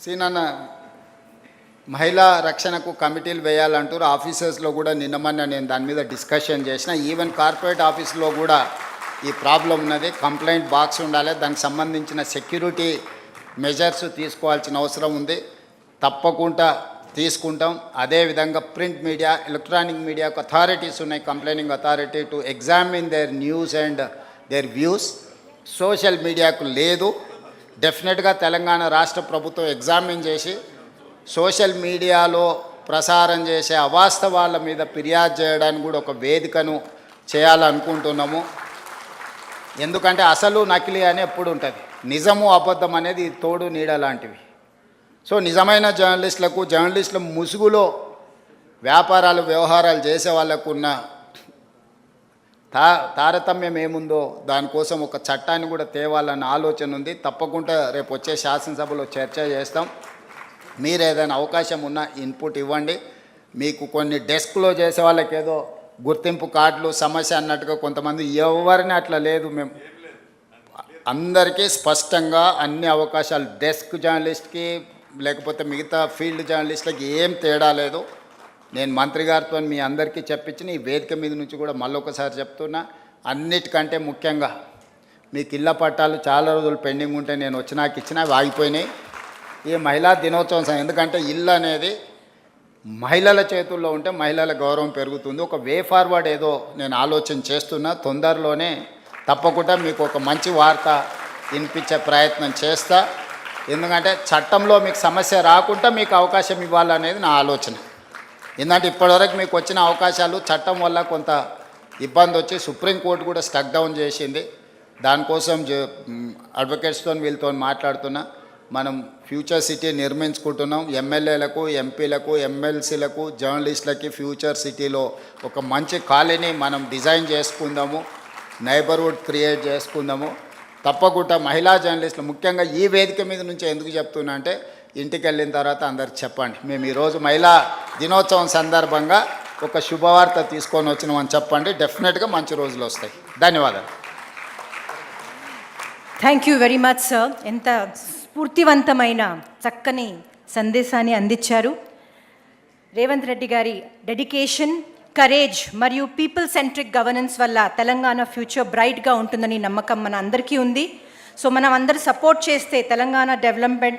సీనన్న మహిళా రక్షణకు కమిటీలు వేయాలంటారు. ఆఫీసర్స్లో కూడా నిన్నమన్న నేను దాని మీద డిస్కషన్ చేసిన. ఈవెన్ కార్పొరేట్ ఆఫీస్లో కూడా ఈ ప్రాబ్లం ఉన్నది. కంప్లైంట్ బాక్స్ ఉండాలి, దానికి సంబంధించిన సెక్యూరిటీ మెజర్స్ తీసుకోవాల్సిన అవసరం ఉంది. తప్పకుండా తీసుకుంటాం. అదేవిధంగా ప్రింట్ మీడియా, ఎలక్ట్రానిక్ మీడియాకు అథారిటీస్ ఉన్నాయి, complaining authority to examine their news and their views. Social మీడియాకు లేదు. డెఫినెట్గా తెలంగాణ రాష్ట్ర ప్రభుత్వం ఎగ్జామిన్ చేసి సోషల్ మీడియాలో ప్రసారం చేసే అవాస్తవాల మీద ఫిర్యాదు చేయడానికి కూడా ఒక వేదికను చేయాలనుకుంటున్నాము. ఎందుకంటే అసలు నకిలీ అని ఎప్పుడు ఉంటుంది, నిజము అబద్ధం అనేది తోడు నీడ లాంటివి. సో నిజమైన జర్నలిస్టుల ముసుగులో వ్యాపారాలు వ్యవహారాలు చేసే వాళ్ళకు ఉన్న తారతమ్యం ఏముందో దానికోసం ఒక చట్టాన్ని కూడా తేవాలన్న ఆలోచన ఉంది. తప్పకుండా రేపు వచ్చే శాసనసభలో చర్చ చేస్తాం. మీరు ఏదైనా అవకాశం ఉన్నా ఇన్పుట్ ఇవ్వండి. మీకు కొన్ని డెస్క్లో చేసే వాళ్ళకి ఏదో గుర్తింపు కార్డులు సమస్య అన్నట్టుగా కొంతమంది, ఎవరిని అట్లా లేదు. మేము అందరికీ స్పష్టంగా అన్ని అవకాశాలు, డెస్క్ జర్నలిస్ట్కి లేకపోతే మిగతా ఫీల్డ్ జర్నలిస్టులకి ఏం తేడా లేదు. నేను మంత్రి గారితో మీ అందరికీ చెప్పించిన ఈ వేదిక మీద నుంచి కూడా మళ్ళొకసారి చెప్తున్నా. అన్నిటికంటే ముఖ్యంగా మీకు ఇళ్ళ పట్టాలు చాలా రోజులు పెండింగ్ ఉంటే నేను వచ్చినాక ఇచ్చినా ఆగిపోయినాయి. ఈ మహిళా దినోత్సవం, ఎందుకంటే ఇల్లు అనేది మహిళల చేతుల్లో ఉంటే మహిళల గౌరవం పెరుగుతుంది. ఒక వే ఫార్వర్డ్ ఏదో నేను ఆలోచన చేస్తున్నా. తొందరలోనే తప్పకుండా మీకు ఒక మంచి వార్త వినిపించే ప్రయత్నం చేస్తా. ఎందుకంటే చట్టంలో మీకు సమస్య రాకుండా మీకు అవకాశం ఇవ్వాలనేది నా ఆలోచన. ఎందుకంటే ఇప్పటివరకు మీకు వచ్చిన అవకాశాలు చట్టం వల్ల కొంత ఇబ్బంది వచ్చి సుప్రీంకోర్టు కూడా స్టక్ డౌన్ చేసింది. దానికోసం అడ్వకేట్స్తో వీళ్ళతో మాట్లాడుతున్నా. మనం ఫ్యూచర్ సిటీ నిర్మించుకుంటున్నాం. ఎమ్మెల్యేలకు, ఎంపీలకు, ఎమ్మెల్సీలకు, జర్నలిస్టులకి ఫ్యూచర్ సిటీలో ఒక మంచి కాలనీ మనం డిజైన్ చేసుకుందాము, నైబర్హుడ్ క్రియేట్ చేసుకుందాము. తప్పకుండా మహిళా జర్నలిస్టులు ముఖ్యంగా ఈ వేదిక మీద నుంచి ఎందుకు చెప్తున్నా అంటే, ఇంటికి వెళ్ళిన తర్వాత అందరికి చెప్పండి, మేము ఈరోజు మహిళా దినోత్సవం సందర్భంగా ఒక శుభవార్త తీసుకొని వచ్చినామని చెప్పండి. డెఫినెట్గా మంచి రోజులు వస్తాయి. ధన్యవాదాలు. Thank you very much sir. ఎంత స్ఫూర్తివంతమైన చక్కని సందేశాన్ని అందించారు. రేవంత్ రెడ్డి గారి డెడికేషన్, కరేజ్ మరియు పీపుల్ సెంట్రిక్ గవర్నెన్స్ వల్ల తెలంగాణ ఫ్యూచర్ బ్రైట్గా ఉంటుందని నమ్మకం మన అందరికీ ఉంది. సో మనం అందరూ సపోర్ట్ చేస్తే తెలంగాణ డెవలప్మెంట్